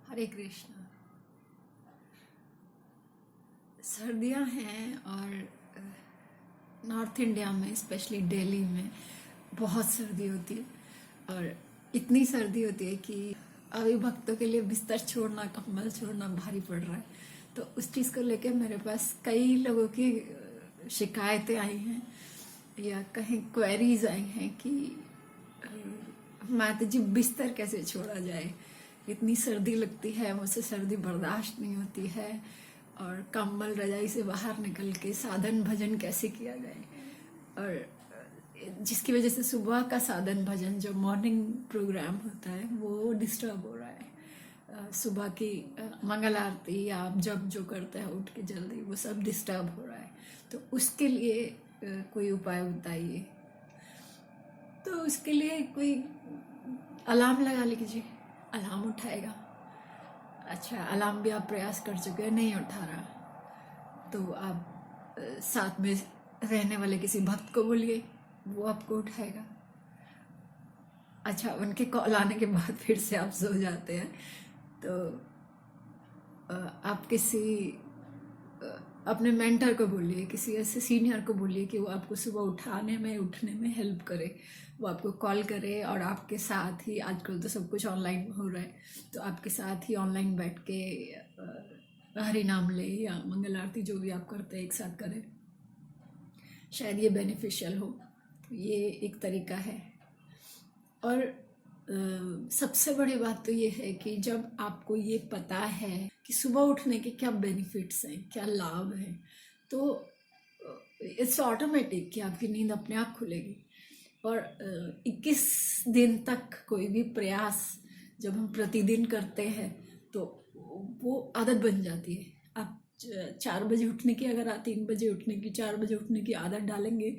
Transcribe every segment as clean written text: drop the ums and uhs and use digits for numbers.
हरे कृष्णा। सर्दियां हैं और नॉर्थ इंडिया में स्पेशली दिल्ली में बहुत सर्दी होती है और इतनी सर्दी होती है कि अभी भक्तों के लिए बिस्तर छोड़ना, कंबल छोड़ना भारी पड़ रहा है। तो उस चीज़ को लेकर मेरे पास कई लोगों की शिकायतें आई हैं या कहीं क्वेरीज आई हैं कि माता जी बिस्तर कैसे छोड़ा जाए, इतनी सर्दी लगती है, मुझसे सर्दी बर्दाश्त नहीं होती है, और कंबल रजाई से बाहर निकल के साधन भजन कैसे किया जाए, और जिसकी वजह से सुबह का साधन भजन जो मॉर्निंग प्रोग्राम होता है वो डिस्टर्ब हो रहा है। सुबह की मंगल आरती या आप जब जो करते हैं उठ के जल्दी, वो सब डिस्टर्ब हो रहा है। तो उसके लिए कोई उपाय बताइए। तो उसके लिए कोई अलार्म लगा लीजिए, अलार्म उठाएगा। अच्छा, अलार्म भी आप प्रयास कर चुके हैं, नहीं उठा रहा, तो आप साथ में रहने वाले किसी भक्त को बोलिए, वो आपको उठाएगा। अच्छा, उनके कॉल आने के बाद फिर से आप सो जाते हैं तो आप किसी अपने मेंटर को बोलिए, किसी ऐसे सीनियर को बोलिए कि वो आपको सुबह उठाने में उठने में हेल्प करे, वो आपको कॉल करे और आपके साथ ही, आजकल तो सब कुछ ऑनलाइन हो रहा है, तो आपके साथ ही ऑनलाइन बैठ के हरि नाम ले या मंगल आरती जो भी आप करते हैं एक साथ करें। शायद ये बेनिफिशियल हो। तो ये एक तरीका है। और सबसे बड़ी बात तो ये है कि जब आपको ये पता है कि सुबह उठने के क्या बेनिफिट्स हैं, क्या लाभ हैं, तो इट्स ऑटोमेटिक कि आपकी नींद अपने आप खुलेगी। और 21 दिन तक कोई भी प्रयास जब हम प्रतिदिन करते हैं तो वो आदत बन जाती है। आप 4 बजे उठने की, अगर आप 3 बजे उठने की, 4 बजे उठने की आदत डालेंगे,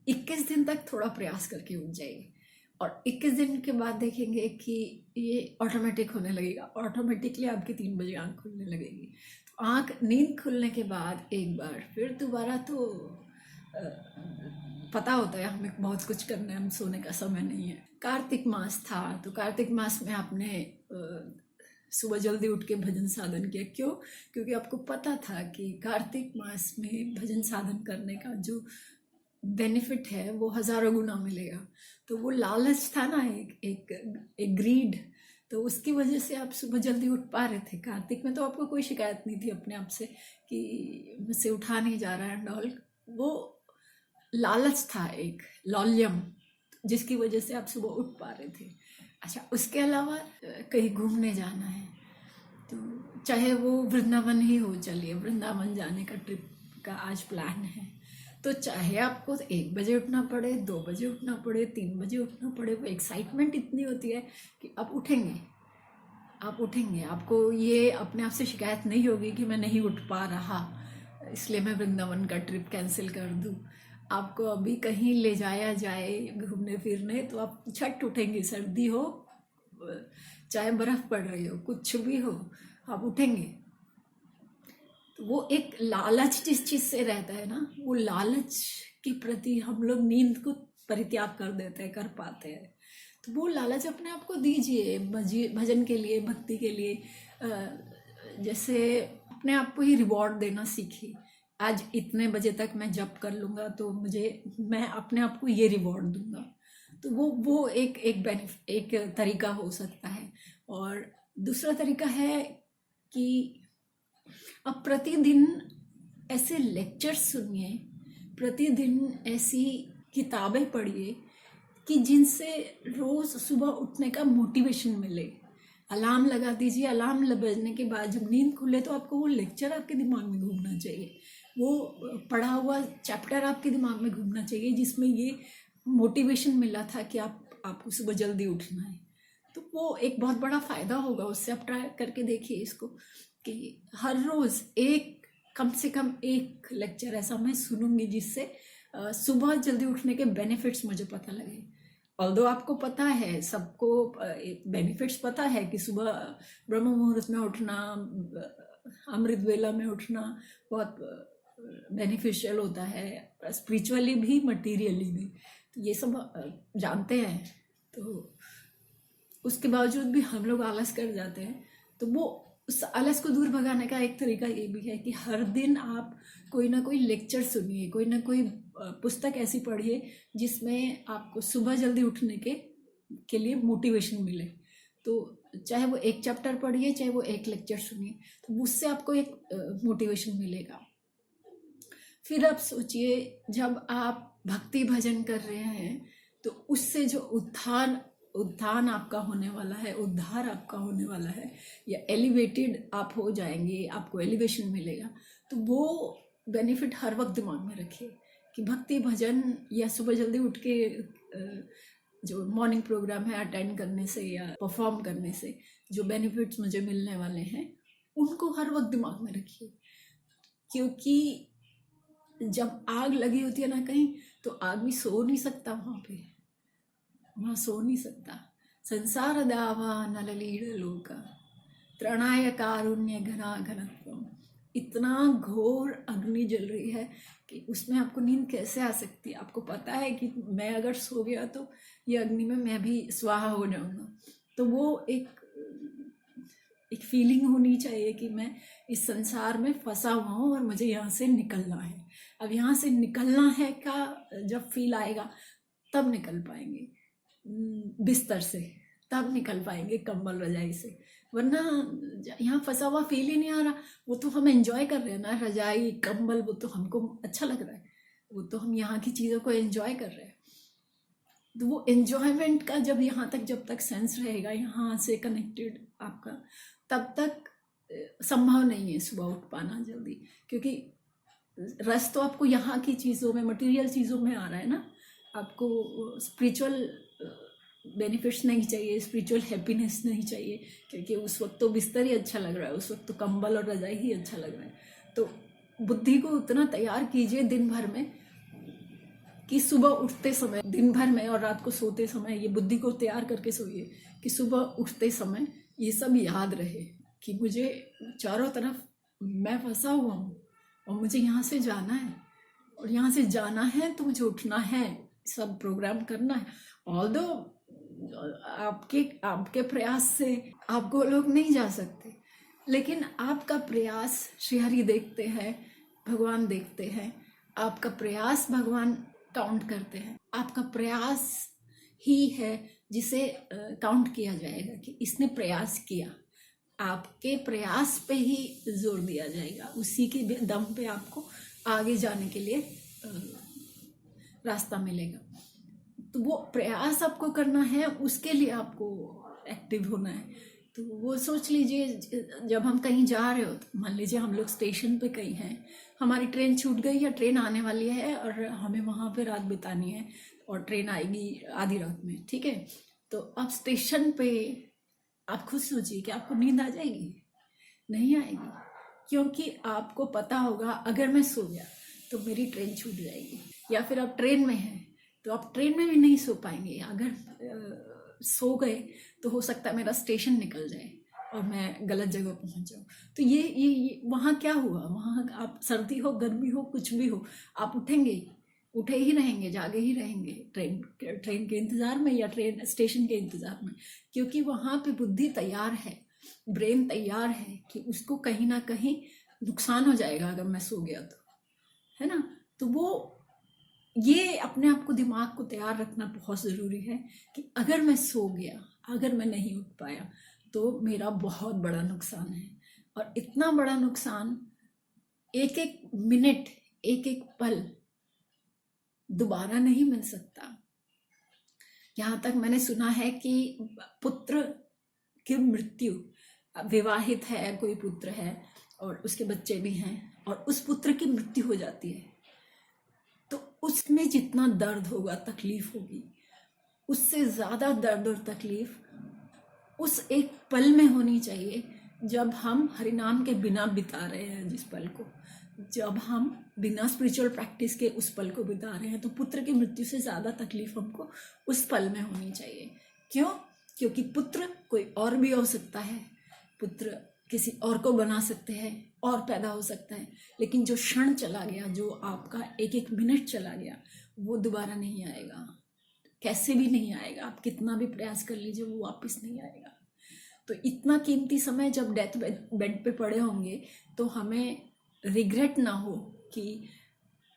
21 दिन तक थोड़ा प्रयास करके उठ जाइए और 21 दिन के बाद देखेंगे कि ये ऑटोमेटिक होने लगेगा। ऑटोमेटिकली आपकी 3 बजे आँख खुलने लगेगी। तो आँख, नींद खुलने के बाद एक बार फिर दोबारा तो पता होता है हमें बहुत कुछ करना है, हम सोने का समय नहीं है। कार्तिक मास था तो कार्तिक मास में आपने सुबह जल्दी उठ के भजन साधन किया। क्यों? क्योंकि आपको पता था कि कार्तिक मास में भजन साधन करने का जो बेनिफिट है वो हजारों गुना मिलेगा। तो वो लालच था ना, एक ग्रीड, तो उसकी वजह से आप सुबह जल्दी उठ पा रहे थे। कार्तिक में तो आपको कोई शिकायत नहीं थी अपने आप से कि मुझसे उठा नहीं जा रहा है एंड ऑल। वो लालच था, एक लॉल्यम, जिसकी वजह से आप सुबह उठ पा रहे थे। अच्छा, उसके अलावा कहीं घूमने जाना है तो चाहे वो वृंदावन ही हो, चलिए वृंदावन जाने का ट्रिप का आज प्लान है, तो चाहे आपको 1 बजे उठना पड़े, 2 बजे उठना पड़े, 3 बजे उठना पड़े, वो एक्साइटमेंट इतनी होती है कि आप उठेंगे, आप उठेंगे। आपको ये अपने आप से शिकायत नहीं होगी कि मैं नहीं उठ पा रहा इसलिए मैं वृंदावन का ट्रिप कैंसिल कर दूँ। आपको अभी कहीं ले जाया जाए घूमने फिरने तो आप झट उठेंगे, सर्दी हो चाहे बर्फ़ पड़ रही हो, कुछ भी हो, आप उठेंगे। तो वो एक लालच जिस चीज़ से रहता है ना, वो लालच के प्रति हम लोग नींद को परित्याग कर देते हैं, कर पाते हैं। तो वो लालच अपने आप को दीजिए भजन के लिए, भक्ति के लिए। जैसे अपने आप को ही रिवॉर्ड देना सीखिए। आज इतने बजे तक मैं जप कर लूँगा तो मैं अपने आप को ये रिवॉर्ड दूंगा। तो वो एक तरीका हो सकता है। और दूसरा तरीका है कि अब प्रतिदिन ऐसे लेक्चर्स सुनिए, प्रतिदिन ऐसी किताबें पढ़िए कि जिनसे रोज़ सुबह उठने का मोटिवेशन मिले। अलार्म लगा दीजिए, अलार्म बजने के बाद जब नींद खुले तो आपको वो लेक्चर आपके दिमाग में घूमना चाहिए, वो पढ़ा हुआ चैप्टर आपके दिमाग में घूमना चाहिए जिसमें ये मोटिवेशन मिला था कि आपको सुबह जल्दी उठना है। तो वो एक बहुत बड़ा फ़ायदा होगा उससे। आप ट्राई करके देखिए इसको कि हर रोज़ कम से कम एक लेक्चर ऐसा मैं सुनूंगी जिससे सुबह जल्दी उठने के बेनिफिट्स मुझे पता लगे। ऑल्दो आपको पता है, सबको बेनिफिट्स पता है कि सुबह ब्रह्म मुहूर्त में उठना, अमृत वेला में उठना बहुत बेनिफिशियल होता है, स्पिरिचुअली भी, मटीरियली भी। तो ये सब जानते हैं, तो उसके बावजूद भी हम लोग आलस कर जाते हैं। तो वो उस आलस को दूर भगाने का एक तरीका ये भी है कि हर दिन आप कोई ना कोई लेक्चर सुनिए, कोई ना कोई पुस्तक ऐसी पढ़िए जिसमें आपको सुबह जल्दी उठने के लिए मोटिवेशन मिले। तो चाहे वो एक चैप्टर पढ़िए, चाहे वो एक लेक्चर सुनिए, तो उससे आपको एक मोटिवेशन मिलेगा। फिर आप सोचिए, जब आप भक्ति भजन कर रहे हैं तो उससे जो उत्थान आपका होने वाला है, उद्धार आपका होने वाला है, या एलिवेटेड आप हो जाएंगे, आपको एलिवेशन मिलेगा, तो वो बेनिफिट हर वक्त दिमाग में रखिए कि भक्ति भजन या सुबह जल्दी उठ के जो मॉर्निंग प्रोग्राम है अटेंड करने से या परफॉर्म करने से जो बेनिफिट्स मुझे मिलने वाले हैं, उनको हर वक्त दिमाग में रखिए। क्योंकि जब आग लगी होती है ना कहीं, तो आदमी सो नहीं सकता, वहाँ सो नहीं सकता। संसार दावा नललीड़ लोका त्रणाय कारुण्य घना घनत्वम, इतना घोर अग्नि जल रही है कि उसमें आपको नींद कैसे आ सकती है। आपको पता है कि मैं अगर सो गया तो ये अग्नि में मैं भी स्वाहा हो जाऊंगा। तो वो एक फीलिंग होनी चाहिए कि मैं इस संसार में फंसा हुआ हूँ और मुझे यहाँ से निकलना है। अब यहाँ से निकलना है का जब फील आएगा तब निकल पाएंगे बिस्तर से, तब निकल पाएंगे कंबल रजाई से, वरना यहाँ फंसा हुआ फील ही नहीं आ रहा। वो तो हम एंजॉय कर रहे हैं ना, रजाई कंबल, वो तो हमको अच्छा लग रहा है, वो तो हम यहाँ की चीज़ों को एंजॉय कर रहे हैं। तो वो एंजॉयमेंट का जब तक सेंस रहेगा यहाँ से कनेक्टेड आपका, तब तक संभव नहीं है सुबह उठ पाना जल्दी। क्योंकि रस तो आपको यहाँ की चीज़ों में, मटेरियल चीज़ों में आ रहा है ना, आपको स्पिरिचुअल बेनिफिट्स नहीं चाहिए, स्पिरिचुअल हैप्पीनेस नहीं चाहिए, क्योंकि उस वक्त तो बिस्तर ही अच्छा लग रहा है, उस वक्त तो कंबल और रजाई ही अच्छा लग रहा है। तो बुद्धि को उतना तैयार कीजिए दिन भर में कि सुबह उठते समय, दिन भर में और रात को सोते समय, ये बुद्धि को तैयार करके सोइए कि सुबह उठते समय ये सब याद रहे कि मुझे चारों तरफ मैं फंसा हुआ हूँ और मुझे यहाँ से जाना है, और यहाँ से जाना है तो मुझे उठना है, सब प्रोग्राम करना है। ऑल्दो आपके प्रयास से आप गोलोक नहीं जा सकते, लेकिन आपका प्रयास श्रीहरि देखते हैं, भगवान देखते हैं, आपका प्रयास भगवान काउंट करते हैं। आपका प्रयास ही है जिसे काउंट किया जाएगा कि इसने प्रयास किया। आपके प्रयास पे ही जोर दिया जाएगा, उसी के दम पे आपको आगे जाने के लिए रास्ता मिलेगा। तो वो प्रयास आपको करना है, उसके लिए आपको एक्टिव होना है। तो वो सोच लीजिए, जब हम कहीं जा रहे हो, तो मान लीजिए हम लोग स्टेशन पे कहीं हैं, हमारी ट्रेन छूट गई या ट्रेन आने वाली है और हमें वहाँ पे रात बितानी है और ट्रेन आएगी आधी रात में, ठीक है। तो आप स्टेशन पे आप खुद सोचिए कि आपको नींद आ जाएगी? नहीं आएगी, क्योंकि आपको पता होगा अगर मैं सो गया तो मेरी ट्रेन छूट जाएगी। या फिर आप ट्रेन में हैं तो आप ट्रेन में भी नहीं सो पाएंगे। अगर सो गए तो हो सकता है मेरा स्टेशन निकल जाए और मैं गलत जगह पहुंच जाऊं। तो ये वहाँ क्या हुआ, वहाँ आप सर्दी हो गर्मी हो कुछ भी हो, आप उठे ही रहेंगे, जागे ही रहेंगे ट्रेन के इंतज़ार में या ट्रेन स्टेशन के इंतज़ार में, क्योंकि वहाँ पे बुद्धि तैयार है, ब्रेन तैयार है कि उसको कहीं ना कहीं नुकसान हो जाएगा अगर मैं सो गया तो, है ना। तो वो ये अपने आप को, दिमाग को तैयार रखना बहुत ज़रूरी है कि अगर मैं सो गया, अगर मैं नहीं उठ पाया तो मेरा बहुत बड़ा नुकसान है। और इतना बड़ा नुकसान, एक एक मिनट, एक एक पल दोबारा नहीं मिल सकता। यहाँ तक मैंने सुना है कि पुत्र की मृत्यु, विवाहित है कोई पुत्र है और उसके बच्चे भी हैं और उस पुत्र की मृत्यु हो जाती है, तो उसमें जितना दर्द होगा, तकलीफ होगी, उससे ज़्यादा दर्द और तकलीफ उस एक पल में होनी चाहिए जब हम हरिनाम के बिना बिता रहे हैं जिस पल को, जब हम बिना स्पिरिचुअल प्रैक्टिस के उस पल को बिता रहे हैं। तो पुत्र की मृत्यु से ज़्यादा तकलीफ हमको उस पल में होनी चाहिए। क्यों? क्योंकि पुत्र कोई और भी हो सकता है, पुत्र किसी और को बना सकते हैं और पैदा हो सकता है, लेकिन जो क्षण चला गया, जो आपका एक एक मिनट चला गया, वो दोबारा नहीं आएगा, कैसे भी नहीं आएगा। आप कितना भी प्रयास कर लीजिए, वो वापस नहीं आएगा। तो इतना कीमती समय जब डेथ बेड पे पड़े होंगे तो हमें रिग्रेट ना हो कि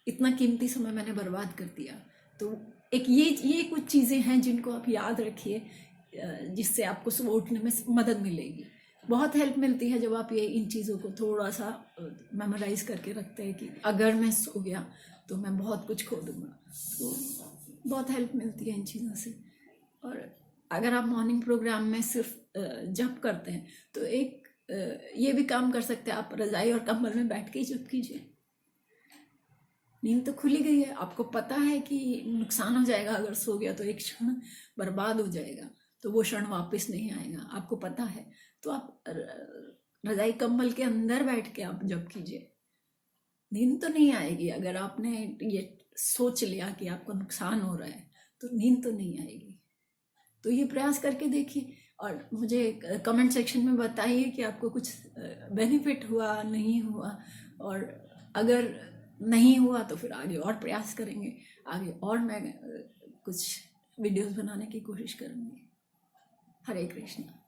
इतना कीमती समय मैंने बर्बाद कर दिया। तो एक ये कुछ चीज़ें हैं जिनको आप याद रखिए, जिससे आपको सुबह उठने में मदद मिलेगी। बहुत हेल्प मिलती है जब आप ये इन चीज़ों को थोड़ा सा मेमोराइज करके रखते हैं कि अगर मैं सो गया तो मैं बहुत कुछ खो दूँगा। तो बहुत हेल्प मिलती है इन चीज़ों से। और अगर आप मॉर्निंग प्रोग्राम में सिर्फ जप करते हैं तो एक ये भी काम कर सकते हैं, आप रजाई और कंबल में बैठ के ही जप कीजिए। नींद तो खुली गई है, आपको पता है कि नुकसान हो जाएगा अगर सो गया तो, एक क्षण बर्बाद हो जाएगा, तो वो क्षण वापस नहीं आएगा, आपको पता है। तो आप रजाई कंबल के अंदर बैठ के आप जप कीजिए। नींद तो नहीं आएगी, अगर आपने ये सोच लिया कि आपको नुकसान हो रहा है तो नींद तो नहीं आएगी। तो ये प्रयास करके देखिए और मुझे कमेंट सेक्शन में बताइए कि आपको कुछ बेनिफिट हुआ, नहीं हुआ, और अगर नहीं हुआ तो फिर आगे और प्रयास करेंगे, आगे और मैं कुछ वीडियोस बनाने की कोशिश करूँगी। हरे कृष्णा।